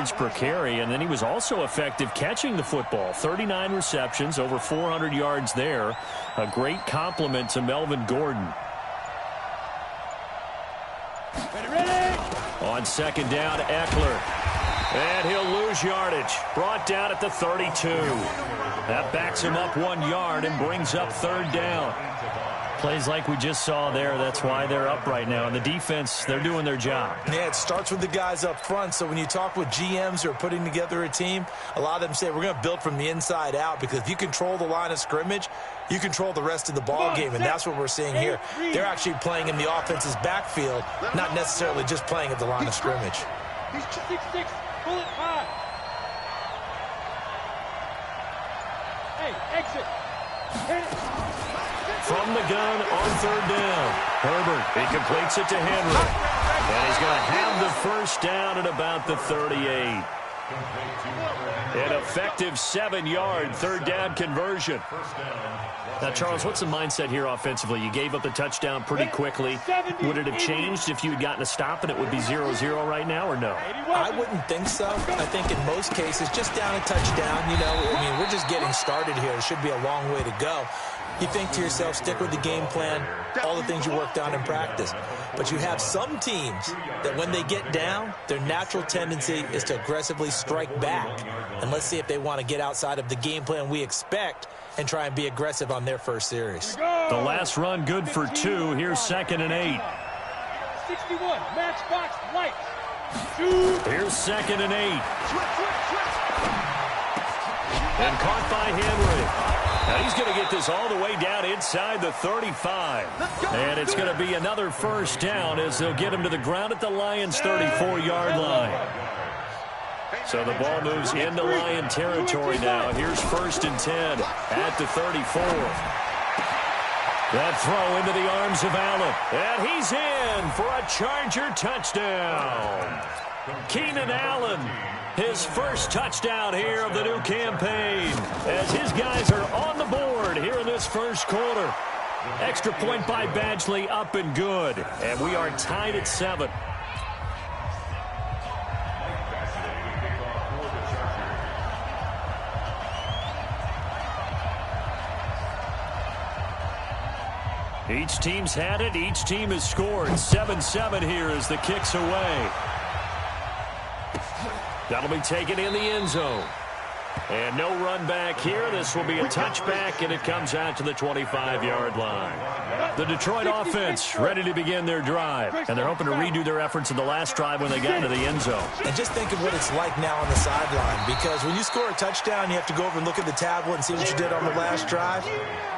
yards per carry, and then he was also effective catching the football. 39 receptions, over 400 yards there. A great compliment to Melvin Gordon. Ready. On second down, Eckler. And he'll lose yardage. Brought down at the 32. That backs him up 1 yard and brings up third down. Plays like we just saw there. That's why they're up right now. And the defense, they're doing their job. Yeah, it starts with the guys up front. So when you talk with GMs who are putting together a team, a lot of them say we're going to build from the inside out, because if you control the line of scrimmage, you control the rest of the ball game, and that's what we're seeing here. They're actually playing in the offense's backfield, not necessarily just playing at the line of scrimmage. He's 6'6", bullet high. Hey, exit. Hit it. From the gun on third down. Herbert, he completes it to Henry. And he's going to have the first down at about the 38. An effective 7-yard third down conversion. Now, Charles, what's the mindset here offensively? You gave up the touchdown pretty quickly. Would it have changed if you had gotten a stop and it would be 0-0 right now, or no? I wouldn't think so. I think in most cases, just down a touchdown, you know, I mean, we're just getting started here. It should be a long way to go. You think to yourself, stick with the game plan, all the things you worked on in practice. But you have some teams that when they get down, their natural tendency is to aggressively strike back. And let's see if they want to get outside of the game plan we expect and try and be aggressive on their first series. The last run good for 2. Here's 2nd and 8. 61, matchbox lights. Here's 2nd and 8. And caught by Henry. Now he's going to get this all the way down inside the 35. And it's going to be another first down as they'll get him to the ground at the Lions' 34-yard line. So the ball moves into Lion territory now. Here's 1st and 10 at the 34. That throw into the arms of Allen. And he's in for a Charger touchdown. Keenan Allen, his first touchdown here of the new campaign, as his guys are on the board here in this first quarter. Extra point by Badgley, up and good. And we are tied at 7. Each team's had it. Each team has scored. 7-7 here as the kick's away. That'll be taken in the end zone. And no run back here. This will be a touchback, and it comes out to the 25-yard line. The Detroit offense ready to begin their drive, and they're hoping to redo their efforts in the last drive when they got into the end zone. And just think of what it's like now on the sideline, because when you score a touchdown, you have to go over and look at the tablet and see what you did on the last drive.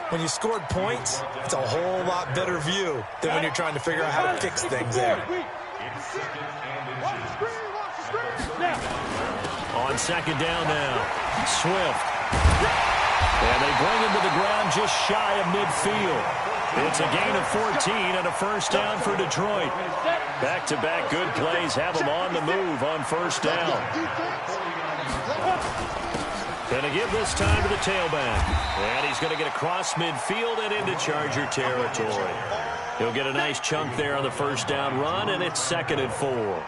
When you scored points, it's a whole lot better view than when you're trying to figure out how to fix things there. On second down now, Swift. And they bring him to the ground just shy of midfield. It's a gain of 14 and a first down for Detroit. Back-to-back good plays have them on the move on first down. Going to give this time to the tailback. And he's going to get across midfield and into Charger territory. He'll get a nice chunk there on the first down run, and it's 2nd and 4.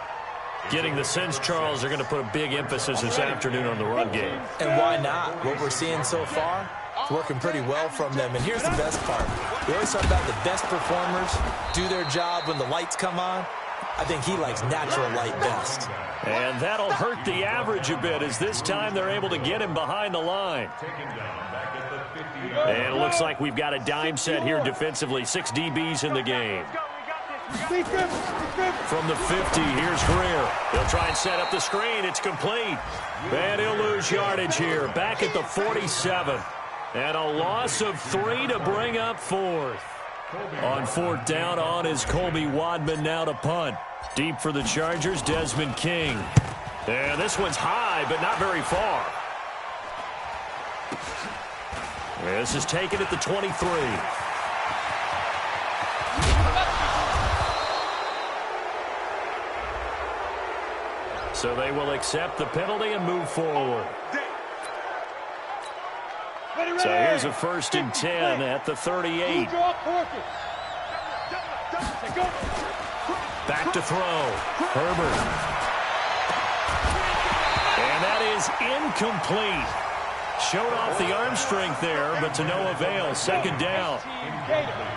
Getting the sense, Charles, they're going to put a big emphasis this afternoon on the run game. And why not? What we're seeing so far, it's working pretty well from them. And here's the best part. We always talk about the best performers do their job when the lights come on. I think he likes natural light best. And that'll hurt the average a bit, as this time they're able to get him behind the line. And it looks like we've got a dime set here defensively. 6 DBs in the game. From the 50, here's Greer. He'll try and set up the screen. It's complete. And he'll lose yardage here. Back at the 47. And a loss of 3 to bring up 4th. On 4th down, on is Colby Wadman now to punt. Deep for the Chargers, Desmond King. And this one's high, but not very far. This is taken at the 23. So they will accept the penalty and move forward. So here's a 1st and 10 at the 38. Back to throw. Herbert. is incomplete. Showed off the arm strength there, but to no avail. Second down.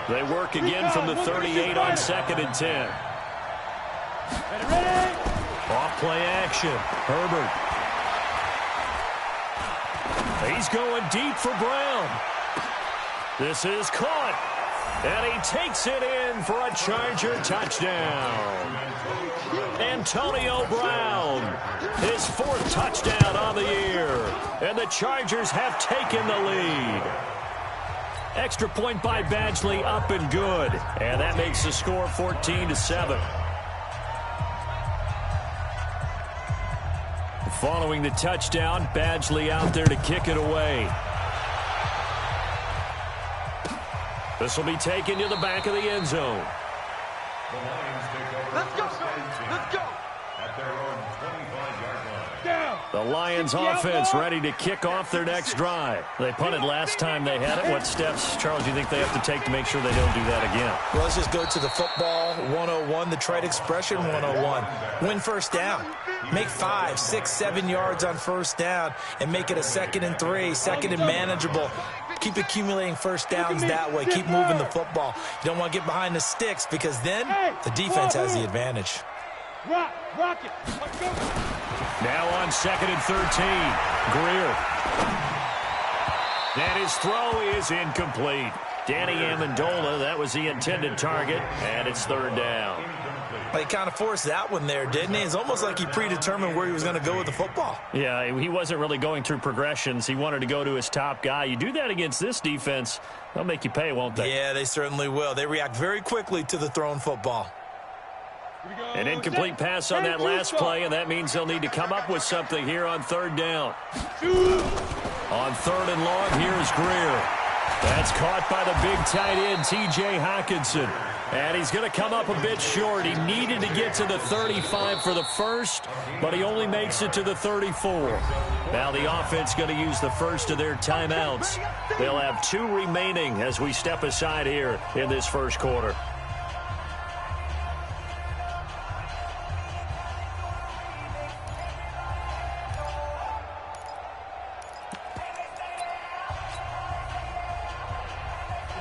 They work again from the 38 on 2nd and 10. Off play action. Herbert. He's going deep for Brown. This is caught. And he takes it in for a Charger touchdown. Antonio Brown, his 4th touchdown on the year. And the Chargers have taken the lead. Extra point by Badgley, up and good. And that makes the score 14-7. Following the touchdown, Badgley out there to kick it away. This will be taken to the back of the end zone. Let's go. Let's go. At their own 25-yard line. Down. The Lions offense ready to kick off their next drive. They punted last time they had it. What steps, Charles, do you think they have to take to make sure they don't do that again? Well, let's just go to the football 101, the trite expression 101. Win first down. Make 5, 6, 7 yards on first down and make it a 2nd and 3, 2nd and manageable. Keep accumulating first downs that way. Keep moving the football. You don't want to get behind the sticks because then the defense has the advantage. Rock it. Let's go. Now on 2nd and 13. Greer. And his throw is incomplete. Danny Amendola, that was the intended target, and it's 3rd down. Well, he kind of forced that one there, didn't he? It's almost like he predetermined where he was going to go with the football. Yeah, he wasn't really going through progressions. He wanted to go to his top guy. You do that against this defense, they'll make you pay, won't they? Yeah, they certainly will. They react very quickly to the thrown football. An incomplete pass on that last play, and that means they'll need to come up with something here on 3rd down. On 3rd and long, here's Greer. That's caught by the big tight end, T.J. Hockenson. And he's going to come up a bit short. He needed to get to the 35 for the first, but he only makes it to the 34. Now the offense going to use the first of their timeouts. They'll have 2 remaining as we step aside here in this first quarter.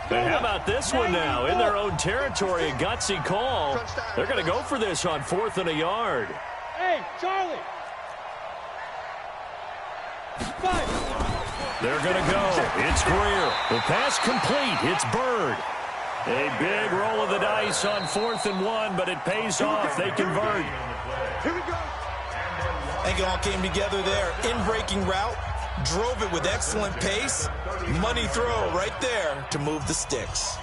And how about this one now? In their own territory, a gutsy call. They're going to go for this on 4th and a yard. Hey, Charlie. 5. They're going to go. It's Greer. The pass complete. It's Bird. A big roll of the dice on 4th and 1, but it pays off. They convert. Here we go. I think it all came together there. In-breaking route. Drove it with excellent pace. Money throw right there to move the sticks.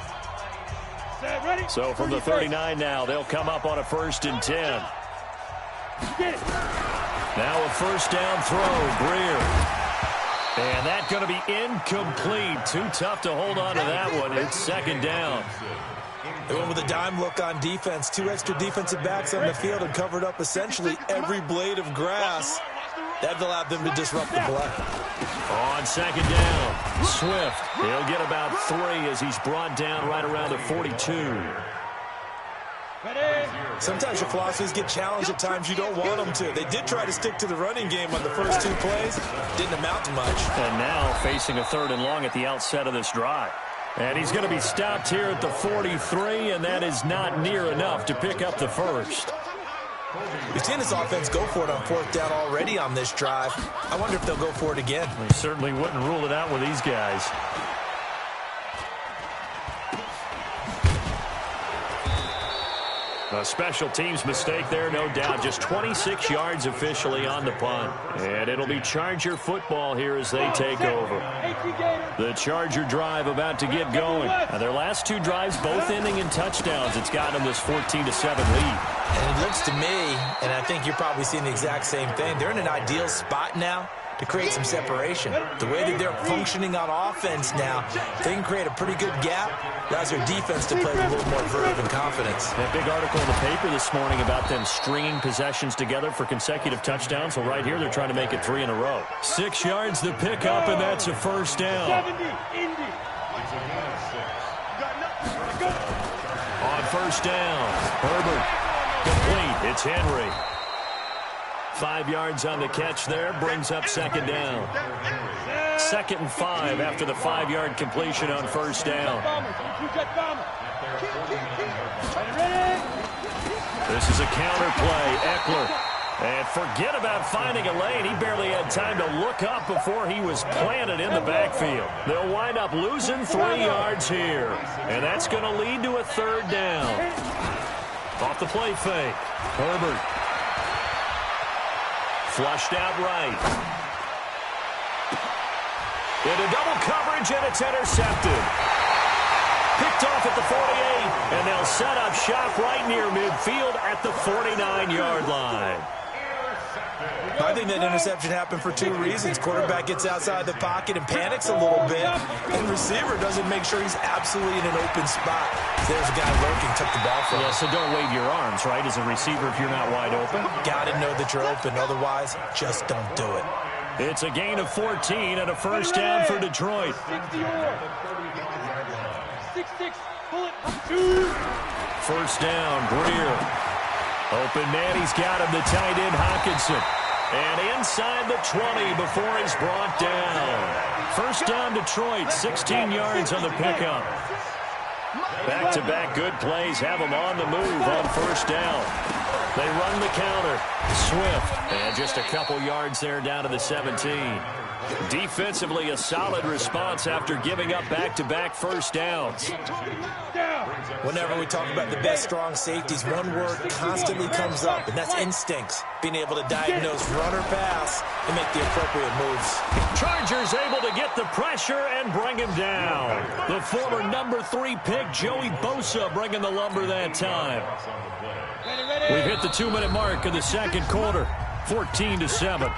Ready? So from the 39 now, they'll come up on a 1st and 10. Get it. Now a 1st down throw, Greer. And that's going to be incomplete. Too tough to hold on to that one. It's 2nd down. They went with a dime look on defense. 2 extra defensive backs on the field and covered up essentially every blade of grass. That allowed them to disrupt the play. On 2nd down, Swift. He'll get about 3 as he's brought down right around the 42. Sometimes your philosophies get challenged at times you don't want them to. They did try to stick to the running game on the first 2 plays. Didn't amount to much. And now facing a 3rd and long at the outset of this drive. And he's going to be stopped here at the 43, and that is not near enough to pick up the first. We've seen this offense go for it on 4th down already on this drive. I wonder if they'll go for it again. They certainly wouldn't rule it out with these guys. A special teams mistake there, no doubt. Just 26 yards officially on the punt. And it'll be Charger football here as they take over. The Charger drive about to get going. Now, their last 2 drives, both ending in touchdowns. It's got them this 14-7 lead. And it looks to me, and I think you're probably seeing the exact same thing, they're in an ideal spot now to create some separation. The way that they're functioning on offense now, they can create a pretty good gap. Allows their defense to play with a little more verve and confidence. That big article in the paper this morning about them stringing possessions together for consecutive touchdowns. Well, right here, they're trying to make it 3 in a row. 6 yards the pickup, and that's a 1st down. 70, Indy. On 1st down, Herbert complete. It's Henry. 5 yards on the catch there. Brings up second down. 2nd and 5 after the 5-yard completion on first down. This is a counter play. Eckler. And forget about finding a lane. He barely had time to look up before he was planted in the backfield. They'll wind up losing 3 yards here. And that's going to lead to a 3rd down. Off the play fake. Herbert. Flushed out right. Into double coverage, and it's intercepted. Picked off at the 48, and they'll set up shop right near midfield at the 49-yard line. I think that interception happened for 2 reasons. Quarterback gets outside the pocket and panics a little bit, and receiver doesn't make sure he's absolutely in an open spot. There's a guy lurking, took the ball from him. Yeah, so don't wave your arms, right, as a receiver if you're not wide open. Got to know that you're open. Otherwise, just don't do it. It's a gain of 14 and a first down for Detroit. 6-6, bullet, 2. First down, Greer. Open man, he's got him, the tight end, Hockenson. And inside the 20 before he's brought down. First down, Detroit, 16 yards on the pickup. Back-to-back good plays have them on the move on first down. They run the counter. Swift. And just a couple yards there down to the 17. Defensively, a solid response after giving up back-to-back first downs. Whenever we talk about the best strong safeties, one word constantly comes up, and that's instincts. Being able to diagnose run or pass and make the appropriate moves. Chargers able to get the pressure and bring him down. The former number 3 pick, Joey Bosa, bringing the lumber that time. We've hit the 2-minute mark of the second quarter, 14-7.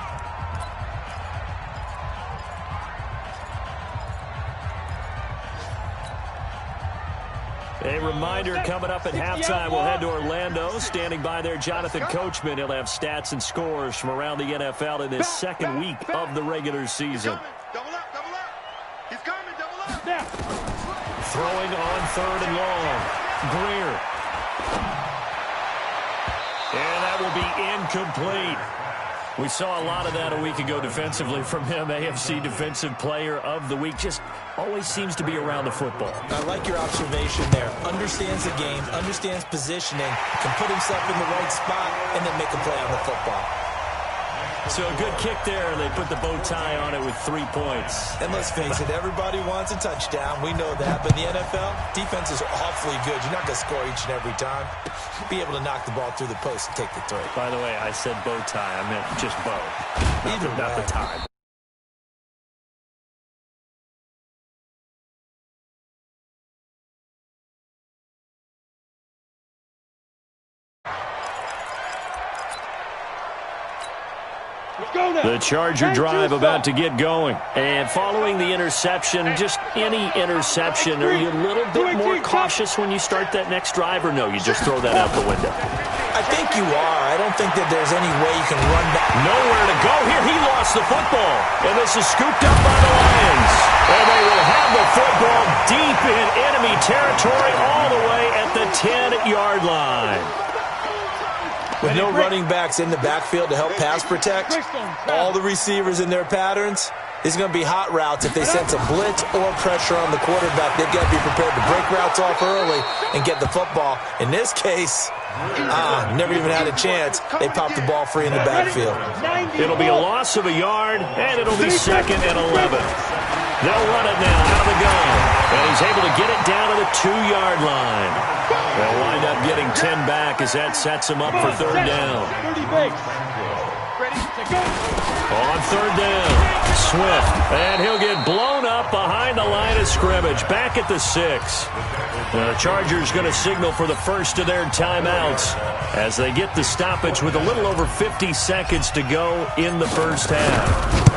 A reminder, coming up at halftime, we'll head to Orlando. Standing by there, Jonathan Coachman. He'll have stats and scores from around the NFL in this second week of the regular season. Double up. He's coming, double up. Throwing on 3rd and long. Greer. And that will be incomplete. We saw a lot of that a week ago defensively from him. AFC Defensive Player of the Week. Just always seems to be around the football. I like your observation there. Understands the game, understands positioning, can put himself in the right spot, and then make a play on the football. So a good kick there. They put the bow tie on it with 3 points. And let's face it, everybody wants a touchdown. We know that. But in the NFL, defenses are awfully good. You're not going to score each and every time. Be able to knock the ball through the post and take the throw. By the way, I said bow tie. I meant just bow. Not the tie. The Charger drive about to get going. And following the interception, just any interception, are you a little bit more cautious when you start that next drive, or no, you just throw that out the window? I think you are. I don't think that there's any way you can run back. Nowhere to go here. He lost the football. And this is scooped up by the Lions. And they will have the football deep in enemy territory all the way at the 10-yard line. With no running backs in the backfield to help pass protect, all the receivers in their patterns, it's going to be hot routes. If they sense a blitz or pressure on the quarterback, they've got to be prepared to break routes off early and get the football. In this case, never even had a chance. They popped the ball free in the backfield. It'll be a loss of a yard, and it'll be 2nd and 11. They'll run it now out of the gun, and he's able to get it down to the 2-yard line. They'll wind up getting 10 back as that sets him up for 3rd down. On 3rd down, Swift, and he'll get blown up behind the line of scrimmage, back at the 6. The Chargers going to signal for the first of their timeouts as they get the stoppage with a little over 50 seconds to go in the first half.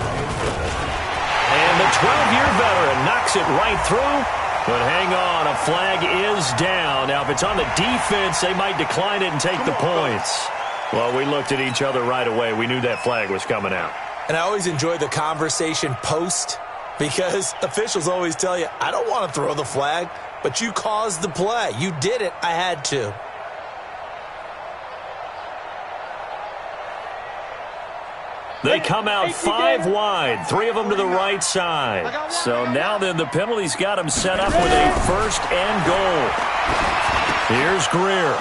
And the 12-year veteran knocks it right through. But hang on, a flag is down. Now, if it's on the defense, they might decline it and take the points. Well, we looked at each other right away. We knew that flag was coming out. And I always enjoy the conversation post because officials always tell you, I don't want to throw the flag, but you caused the play. You did it. I had to. They come out 5 wide, 3 of them to the right side. So now then the penalty's got them set up with a 1st and goal. Here's Greer.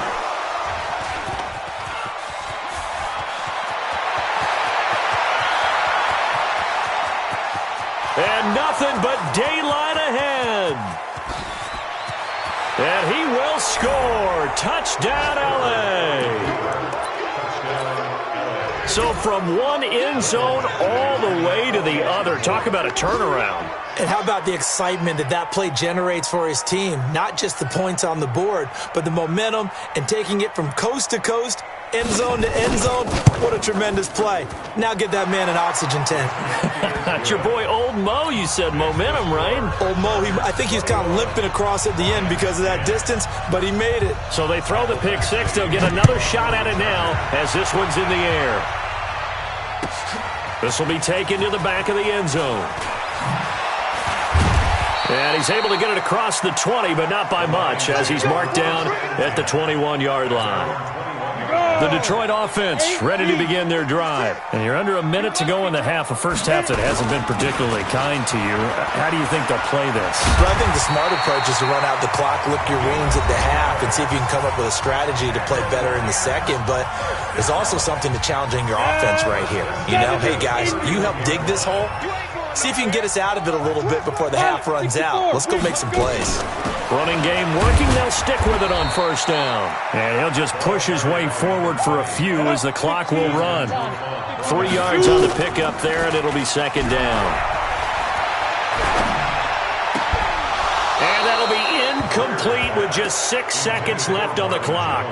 And nothing but daylight ahead. And he will score. Touchdown, LA. So from one end zone all the way to the other. Talk about a turnaround. And how about the excitement that play generates for his team? Not just the points on the board, but the momentum and taking it from coast to coast, end zone to end zone. What a tremendous play. Now get that man an oxygen tank. It's your boy Old Mo, you said. Momentum, right? Old Mo, I think he was kind of limping across at the end because of that distance, but he made it. So they throw the pick 6. They'll get another shot at it now as this one's in the air. This will be taken to the back of the end zone. And he's able to get it across the 20, but not by much, as he's marked down at the 21-yard line. The Detroit offense ready to begin their drive. And you're under a minute to go in the half, a first half that hasn't been particularly kind to you. How do you think they'll play this? Well, I think the smart approach is to run out the clock, lick your wounds at the half, and see if you can come up with a strategy to play better in the second. But there's also something to challenging your offense right here. You know, hey, guys, you help dig this hole. See if you can get us out of it a little bit before the half runs out. Let's go make some plays. Running game working. They'll stick with it on 1st down. And he'll just push his way forward for a few as the clock will run. 3 yards on the pickup there, and it'll be 2nd down. And that'll be incomplete with just 6 seconds left on the clock.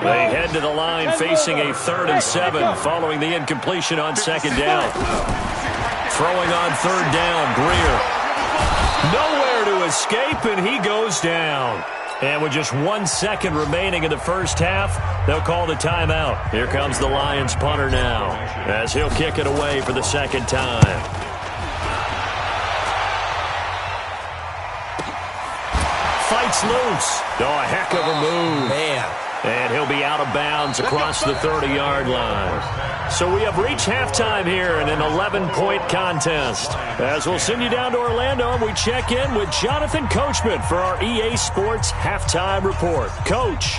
They head to the line facing a 3rd and 7 following the incompletion on 2nd down. Throwing on 3rd down, Greer. Nowhere to escape, and he goes down. And with just 1 second remaining in the first half, they'll call the timeout. Here comes the Lions punter now, as he'll kick it away for the 2nd time. Fights loose. Oh, a heck of a move. Man. And he'll be out of bounds across the 30-yard line. So we have reached halftime here in an 11-point contest. As we'll send you down to Orlando, and we check in with Jonathan Coachman for our EA Sports Halftime Report. Coach.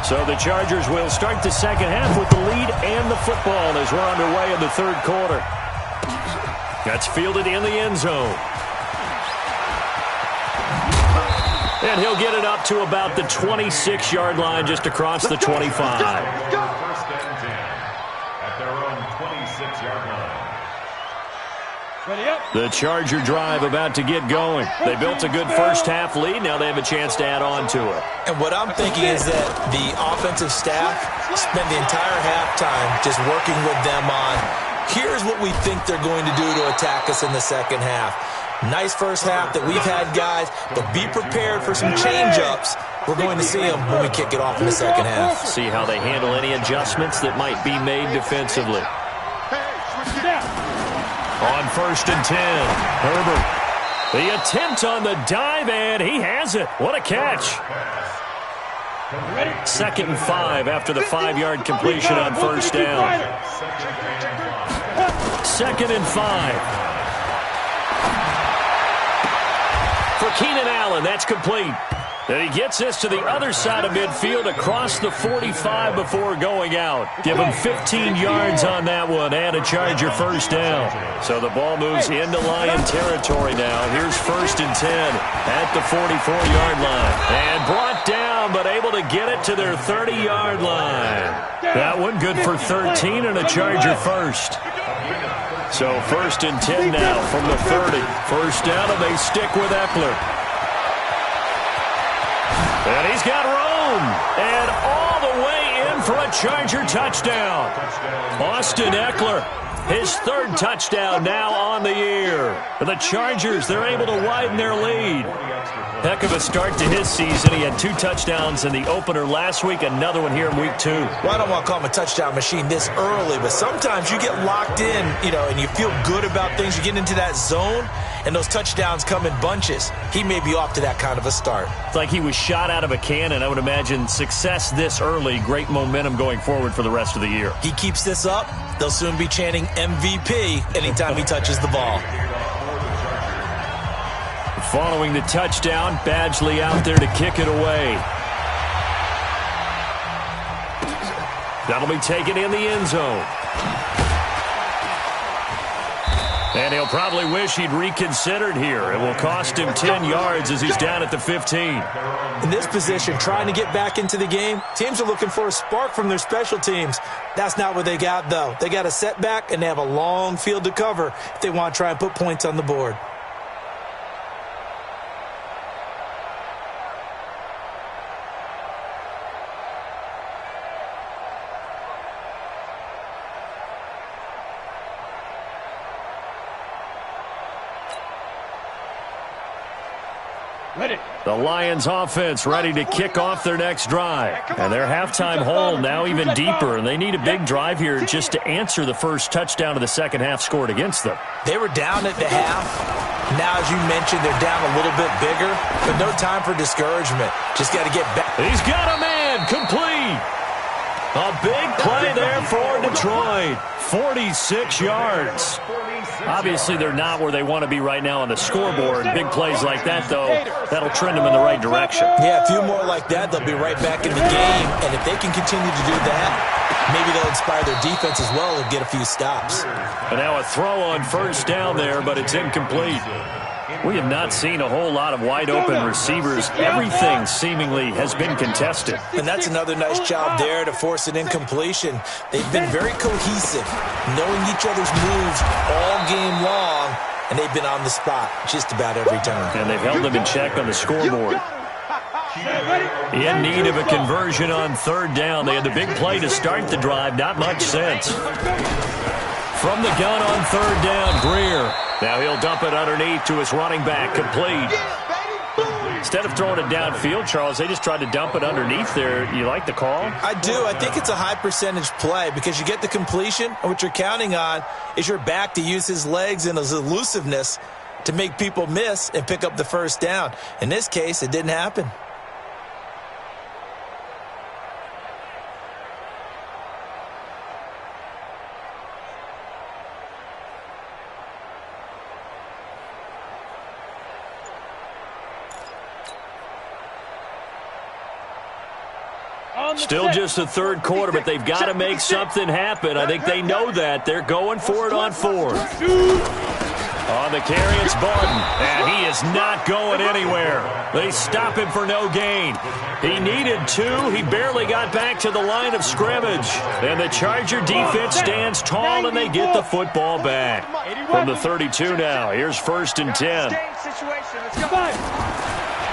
So the Chargers will start the second half with the lead and the football as we're underway in the 3rd quarter. That's fielded in the end zone. And he'll get it up to about the 26-yard line, just across the 25. 1st and 10 at their own 26-yard line. Ready up. The Charger drive about to get going. They built a good first half lead. Now they have a chance to add on to it. And what I'm thinking is that the offensive staff spent the entire halftime just working with them on, here's what we think they're going to do to attack us in the second half. Nice first half that we've had, guys, but be prepared for some change-ups. We're going to see them when we kick it off in the second half. See how they handle any adjustments that might be made defensively. On 1st and 10, Herbert. The attempt on the dive, and he has it. What a catch. 2nd and 5 after the 5-yard completion on 1st down. 2nd and 5. For Keenan Allen, that's complete. And he gets this to the other side of midfield across the 45 before going out. Give him 15 yards on that one and a Charger 1st down. So the ball moves into Lion territory now. Here's 1st and 10 at the 44-yard line. And brought down, but able to get it to their 30-yard line. That one good for 13 and a Charger 1st. So 1st and 10 now from the 30. 1st down, and they stick with Eckler. And he's got room. And all the way in for a Charger touchdown. Austin Eckler His third touchdown now on the year. For the Chargers, they're able to widen their lead. Heck of a start to his season. He had 2 touchdowns in the opener last week, another one here in week 2. Well, I don't want to call him a touchdown machine this early, but sometimes you get locked in, and you feel good about things. You get into that zone, and those touchdowns come in bunches. He may be off to that kind of a start. It's like he was shot out of a cannon. I would imagine success this early, great momentum going forward for the rest of the year. He keeps this up, they'll soon be chanting MVP anytime he touches the ball. Following the touchdown, Badgley out there to kick it away. That'll be taken in the end zone. And he'll probably wish he'd reconsidered here. It will cost him 10 yards as he's down at the 15. In this position, trying to get back into the game, teams are looking for a spark from their special teams. That's not what they got, though. They got a setback, and they have a long field to cover if they want to try and put points on the board. The Lions offense ready to kick off their next drive. And their halftime hole now even deeper, and they need a big drive here just to answer the first touchdown of the second half scored against them. They were down at the half. Now, as you mentioned, they're down a little bit bigger, but no time for discouragement. Just got to get back. He's got a man, complete. A big play there for Detroit. 46 yards. Obviously, they're not where they want to be right now on the scoreboard. Big plays like that, though, that'll trend them in the right direction. Yeah, a few more like that, they'll be right back in the game. And if they can continue to do that, maybe they'll inspire their defense as well and get a few stops. And now a throw on first down there, but it's incomplete. We have not seen a whole lot of wide-open receivers. Everything seemingly has been contested. And that's another nice job there to force an incompletion. They've been very cohesive, knowing each other's moves all game long, and they've been on the spot just about every time. And they've held them in check on the scoreboard. In need of a conversion on third down. They had the big play to start the drive. Not much sense. From the gun on third down, Greer. Now he'll dump it underneath to his running back, complete. Instead of throwing it downfield, Charles, they just tried to dump it underneath there. You like the call? I do. I think it's a high percentage play because you get the completion, and what you're counting on is your back to use his legs and his elusiveness to make people miss and pick up the first down. In this case, it didn't happen. Still just the third quarter, but they've got to make something happen. I think they know that. They're going for it on fourth. On the carry, it's Barton, and he is not going anywhere. They stop him for no gain. He needed 2. He barely got back to the line of scrimmage. And the Charger defense stands tall, and they get the football back. From the 32 now, here's 1st and 10.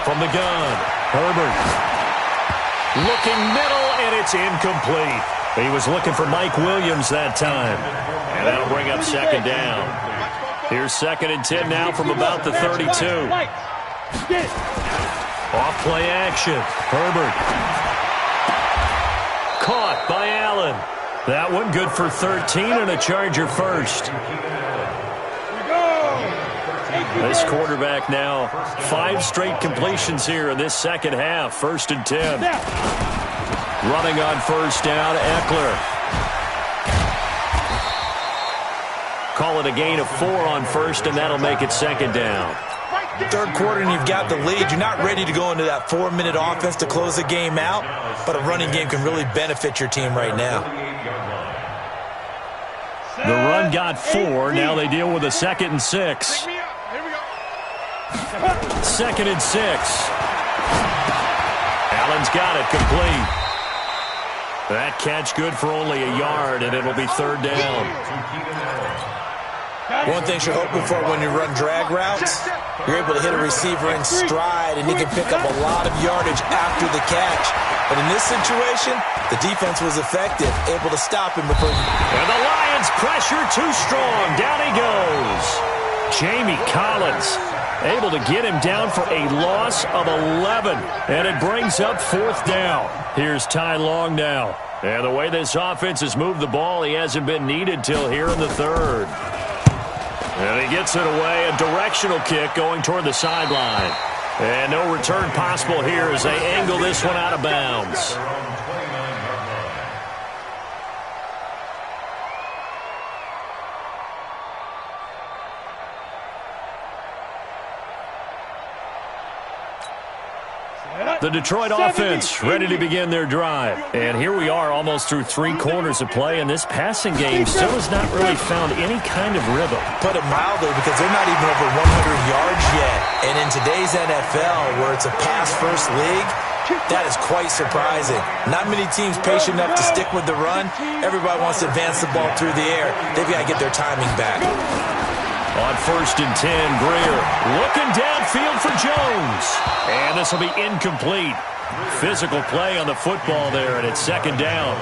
From the gun, Herbert. Looking middle, and it's incomplete. He was looking for Mike Williams that time. And that'll bring up second down. Here's 2nd and 10 now from about the 32. Off play action. Herbert. Caught by Allen. That one good for 13 and a Charger first. This quarterback now 5 straight completions here in this second half. 1st and 10. Running on first down, Eckler. Call it a gain of 4 on first, and that'll make it second down. Third quarter, and you've got the lead. You're not ready to go into that 4-minute offense to close the game out, but a running game can really benefit your team right now. The run got 4. Now they deal with a 2nd and 6. 2nd and 6. Allen's got it, complete. That catch good for only a yard, and it'll be 3rd down. One thing you're hoping for when you run drag routes, you're able to hit a receiver in stride, and he can pick up a lot of yardage after the catch. But in this situation, the defense was effective, able to stop him before... And the Lions pressure too strong. Down he goes. Jamie Collins able to get him down for a loss of 11. And it brings up 4th down. Here's Ty Long now. And the way this offense has moved the ball, he hasn't been needed till here in the 3rd. And he gets it away. A directional kick going toward the sideline. And no return possible here as they angle this one out of bounds. The Detroit offense ready to begin their drive. And here we are almost through 3 quarters of play, and this passing game still has not really found any kind of rhythm. Put it mildly, because they're not even over 100 yards yet. And in today's NFL, where it's a pass-first league, that is quite surprising. Not many teams patient enough to stick with the run. Everybody wants to advance the ball through the air. They've got to get their timing back. On 1st and 10, Greer looking downfield for Jones. And this will be incomplete. Physical play on the football there, and it's 2nd down.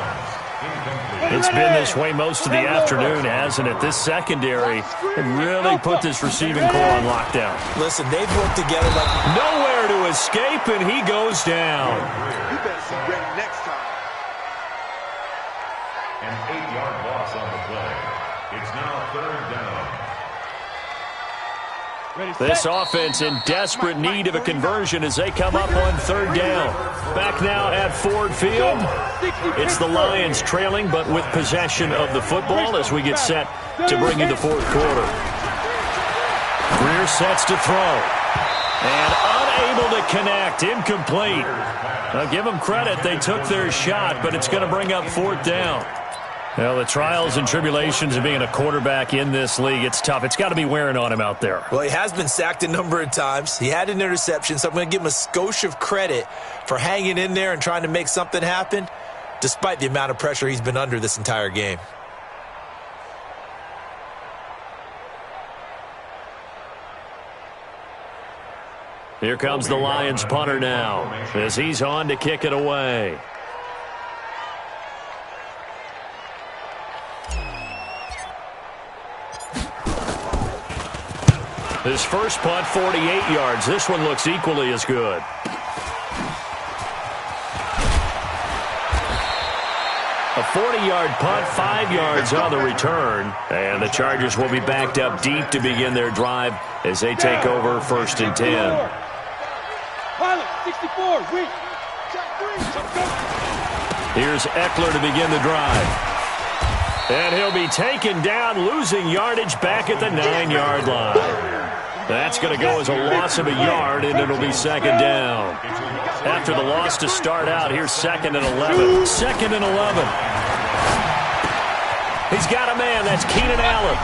It's been this way most of the afternoon, hasn't it? This secondary really put this receiving core on lockdown. Listen, they've worked together like... Nowhere to escape, and he goes down. You better see ready next time. An 8-yard loss on the play. It's now 3rd down. This offense in desperate need of a conversion as they come up on 3rd down. Back now at Ford Field. It's the Lions trailing, but with possession of the football as we get set to bring you the 4th quarter. Greer sets to throw. And unable to connect. Incomplete. Now give them credit. They took their shot, but it's going to bring up 4th down. Well, the trials and tribulations of being a quarterback in this league, it's tough. It's got to be wearing on him out there. Well, he has been sacked a number of times. He had an interception, so I'm going to give him a skosh of credit for hanging in there and trying to make something happen, despite the amount of pressure he's been under this entire game. Here comes the Lions punter now as he's on to kick it away. His first punt, 48 yards. This one looks equally as good. A 40-yard punt, 5 yards on the return. And the Chargers will be backed up deep to begin their drive as they take over 1st and 10. 64, wait. Here's Eckler to begin the drive. And he'll be taken down, losing yardage back at the 9-yard line. That's going to go as a loss of a yard, and it'll be 2nd down. After the loss to start out, here's 2nd and 11. 2nd and 11. He's got a man. That's Keenan Allen.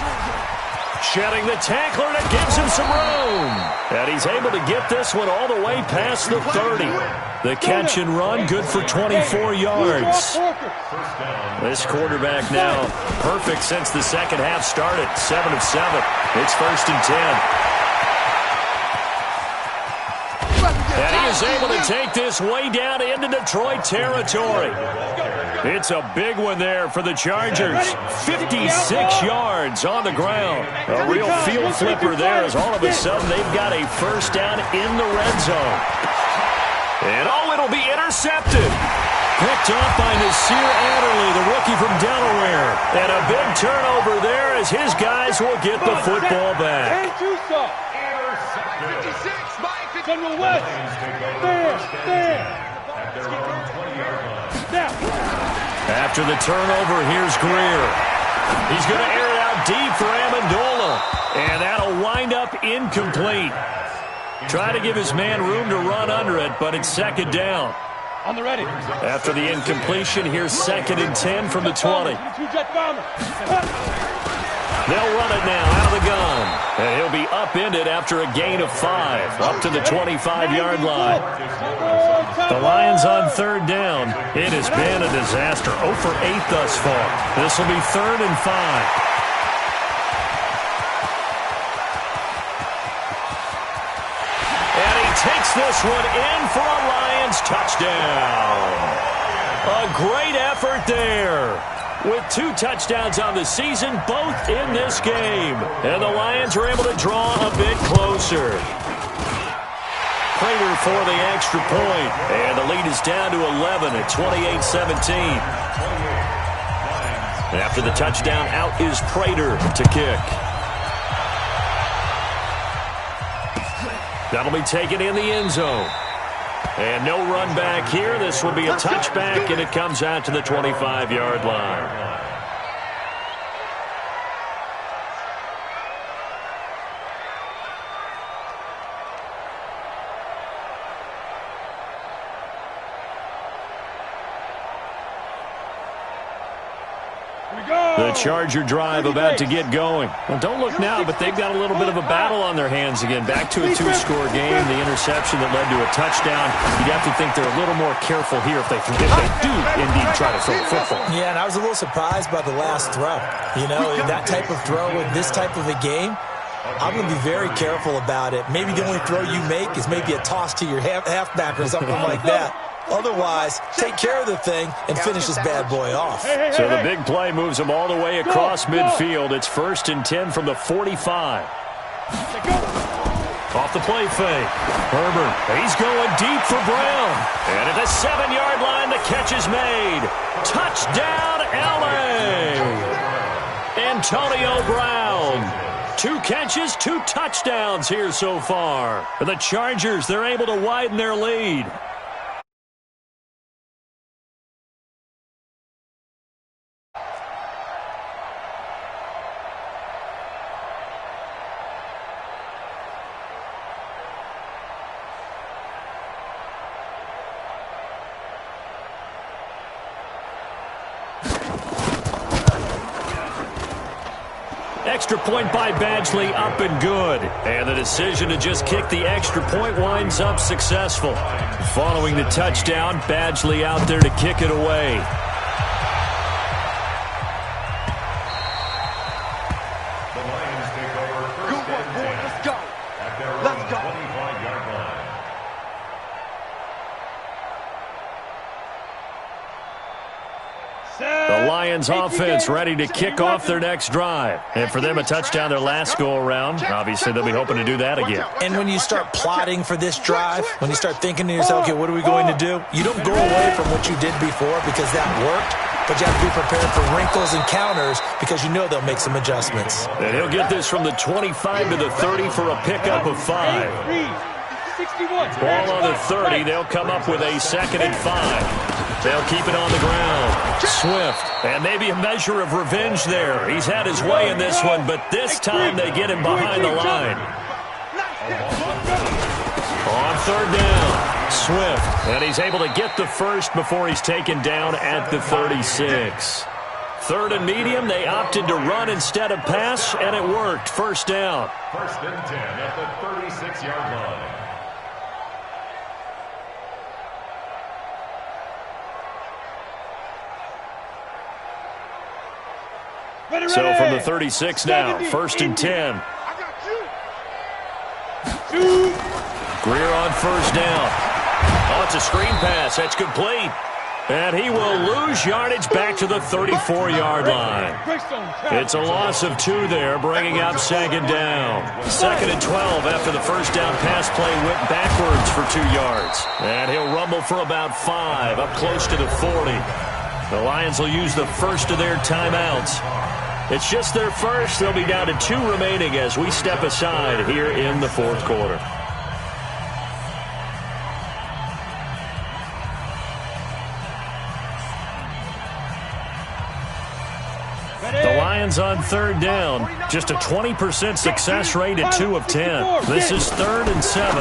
Shedding the tackler, and it gives him some room. And he's able to get this one all the way past the 30. The catch and run, good for 24 yards. This quarterback now perfect since the second half started. 7 of 7. It's 1st and 10. And he is able to take this way down into Detroit territory. It's a big one there for the Chargers. 56 yards on the ground. A real field flipper there as all of a sudden they've got a 1st down in the red zone. And it'll be intercepted. Picked off by Nasir Adderley, the rookie from Delaware. And a big turnover there as his guys will get the football back. General West. There. After the turnover, here's Greer. He's going to air it out deep for Amendola. And that'll wind up incomplete. Try to give his man room to run under it, but it's 2nd down. On the ready. After the incompletion, here's 2nd and 10 from the 20. They'll run it now out of the gun. And he'll be upended after a gain of 5, up to the 25-yard line. The Lions on 3rd down. It has been a disaster. 0 for 8 thus far. This will be 3rd and 5. Takes Puts this one in for a Lions touchdown. A great effort there. With 2 touchdowns on the season, both in this game. And the Lions are able to draw a bit closer. Prater for the extra point. And the lead is down to 11 at 28-17. After the touchdown, out is Prater to kick. That'll be taken in the end zone. And no run back here. This will be a touchback, and it comes out to the 25-yard line. The Charger drive about to get going. Well, don't look now, but they've got a little bit of a battle on their hands again. Back to a 2-score game. The interception that led to a touchdown. You'd have to think they're a little more careful here if they do indeed try to throw the football. Yeah, and I was a little surprised by the last throw. You know, that type of throw in this type of a game, I'm going to be very careful about it. Maybe the only throw you make is maybe a toss to your halfback or something like that. Otherwise, take care of the thing and finish this bad boy off. So the big play moves them all the way across midfield. It's 1st and 10 from the 45. Off the play fake. Herbert, he's going deep for Brown. And at the 7-yard line, the catch is made. Touchdown, L.A. Antonio Brown. 2 catches, 2 touchdowns here so far. For the Chargers, they're able to widen their lead. Extra point by Badgley, up and good. And the decision to just kick the extra point winds up successful. Following the touchdown, Badgley out there to kick it away. The Lions take over first and 10. Let's go. At their own Let's go. 25-yard line. The Lions offense ready to kick off their next drive. And for them, a touchdown their last go-aroround. Obviously, they'll be hoping to do that again. And when you start plotting for this drive, when you start thinking to yourself, okay, what are we going to do? You don't go away from what you did before because that worked, but you have to be prepared for wrinkles and counters because you know they'll make some adjustments. And he'll get this from the 25 to the 30 for a pickup of 5. Ball on the 30. They'll come up with a 2nd and 5. They'll keep it on the ground. Swift. And maybe a measure of revenge there. He's had his way in this one, but this time they get him behind the line. On 3rd down, Swift. And he's able to get the first before he's taken down at the 36. 3rd and medium, they opted to run instead of pass, and it worked. 1st down. 1st and 10 at the 36-yard line. So from the 36 now, 1st and 10. Greer on 1st down. Oh, it's a screen pass. That's complete. And he will lose yardage back to the 34-yard line. It's a loss of 2 there, bringing up 2nd down. 2nd and 12 after the 1st down pass play went backwards for 2 yards. And he'll rumble for about 5, up close to the 40. The Lions will use the first of their timeouts. It's just their first. They'll be down to 2 remaining as we step aside here in the 4th quarter. The Lions on 3rd down. Just a 20% success rate at 2 of 10. This is 3rd and 7.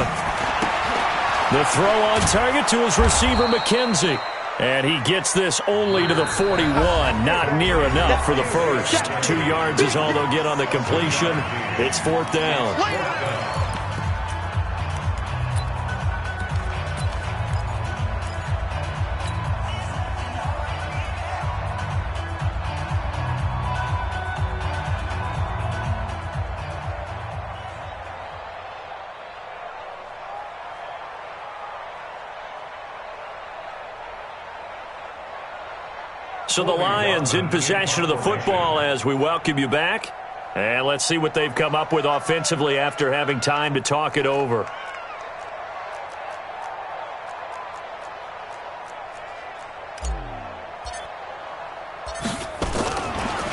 The throw on target to his receiver, McKenzie. And he gets this only to the 41. Not near enough for the first. 2 yards is all they'll get on the completion. It's 4th down. So the Lions in possession of the football as we welcome you back. And let's see what they've come up with offensively after having time to talk it over.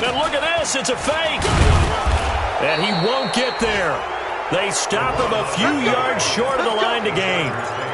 And look at this, it's a fake. And he won't get there. They stop him a few yards short of the line to gain.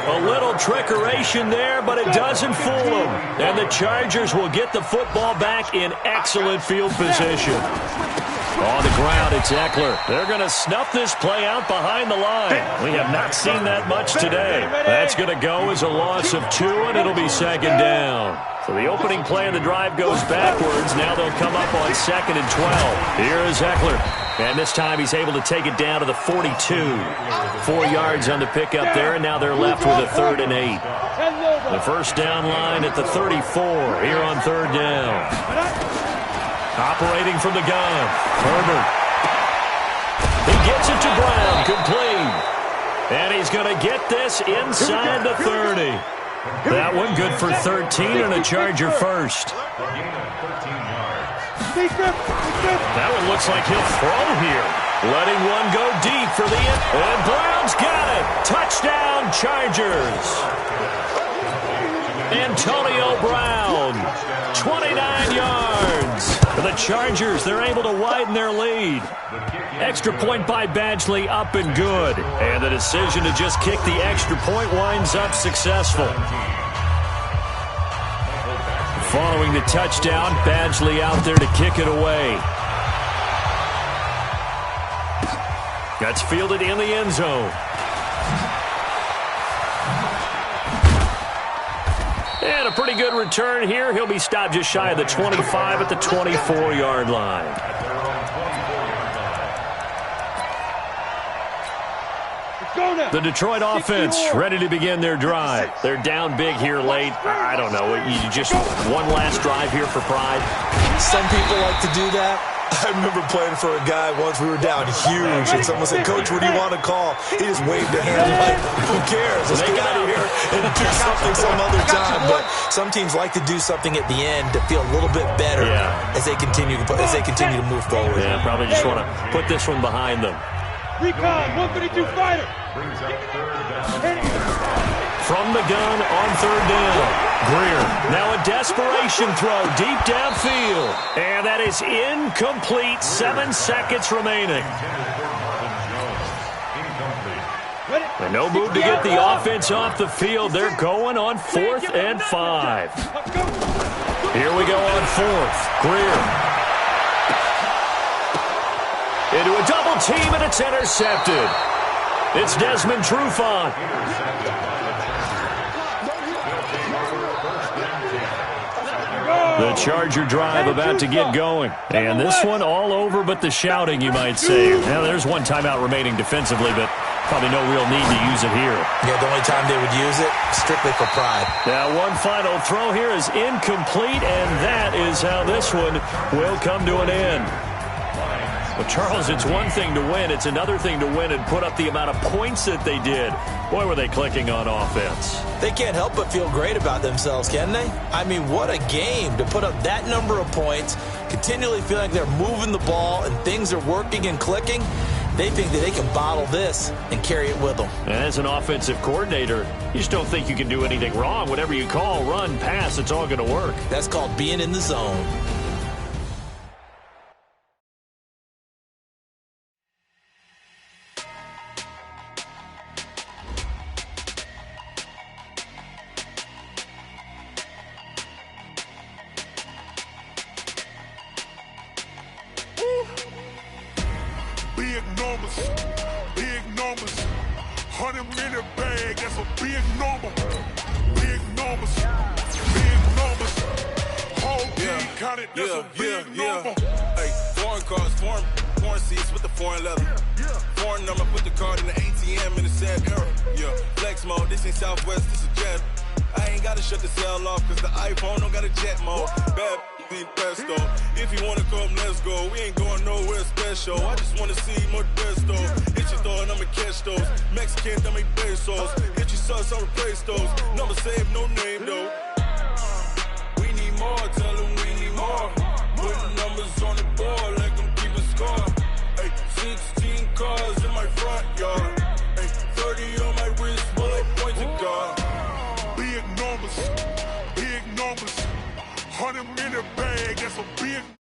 A little trickeration there, but it doesn't fool them. And the Chargers will get the football back in excellent field position. On the ground, it's Eckler. They're going to snuff this play out behind the line. We have not seen that much today. That's going to go as a loss of 2, and it'll be second down. So the opening play of the drive goes backwards. Now they'll come up on 2nd and 12. Here is Eckler. And this time he's able to take it down to the 42. 4 yards on the pickup there, and now they're left with a 3rd and 8. The first down line at the 34 here on 3rd down. Operating from the gun, Herbert. He gets it to Brown, complete. And he's going to get this inside the 30. That one good for 13 and a Charger first. That one looks like he'll throw here. Letting one go deep for the end. And Brown's got it. Touchdown, Chargers. Antonio Brown, 29 yards. For the Chargers, they're able to widen their lead. Extra point by Badgley, up and good. And the decision to just kick the extra point winds up successful. Following the touchdown, Badgley out there to kick it away. That's fielded in the end zone. And a pretty good return here. He'll be stopped just shy of the 25 at the 24-yard line. The Detroit offense ready to begin their drive. They're down big here late. I don't know. You just one last drive here for pride. Some people like to do that. I remember playing for a guy once. We were down huge, and someone said, "Coach, what do you want to call?" He just waved a hand like, "Who cares? Let's get out of here and do something some other time." But some teams like to do something at the end to feel a little bit better as they continue to move forward. Yeah, probably just want to put this one behind them. Recon, 132 fighter. From the gun on 3rd down. Greer. Now a desperation throw deep downfield. And that is incomplete. 7 seconds remaining. And no move to get the offense off the field. They're going on 4th and 5. Here we go on 4th. Greer. Into a double team, and it's intercepted. It's Desmond Trufant. The Charger drive about to get going. And this one all over but the shouting, you might say. Now, there's one timeout remaining defensively, but probably no real need to use it here. Yeah, the only time they would use it, strictly for pride. Now, one final throw here is incomplete, and that is how this one will come to an end. Well, Charles, it's one thing to win. It's another thing to win and put up the amount of points that they did. Boy, were they clicking on offense. They can't help but feel great about themselves, can they? I mean, what a game to put up that number of points, continually feel like they're moving the ball and things are working and clicking. They think that they can bottle this and carry it with them. And as an offensive coordinator, you just don't think you can do anything wrong. Whatever you call, run, pass, it's all going to work. That's called being in the zone. Big numbers, 100-minute bag, that's a big number. Big numbers, whole team counted, that's a big number. Hey, foreign cars, foreign seats with the foreign leather. Foreign number, put the card in the ATM in the sad era. Yeah, flex mode, this ain't Southwest, this is jet. I ain't gotta shut the cell off, cause the iPhone don't got a jet mode. Bad pesto. If you wanna come, let's go. We ain't going nowhere special. I just wanna see more Modesto. Hit your throw and I'ma catch those. Mexican, dummy pesos. Hit your sauce, I'll replace those. Number save, no name though. We need more, tell them we need numbers on the board, like I'm keeping score. Ay, 16 cars in my front yard. Ay, 30 on my wrist, bullet points of God. Big numbers, 100 in the bag, that's a big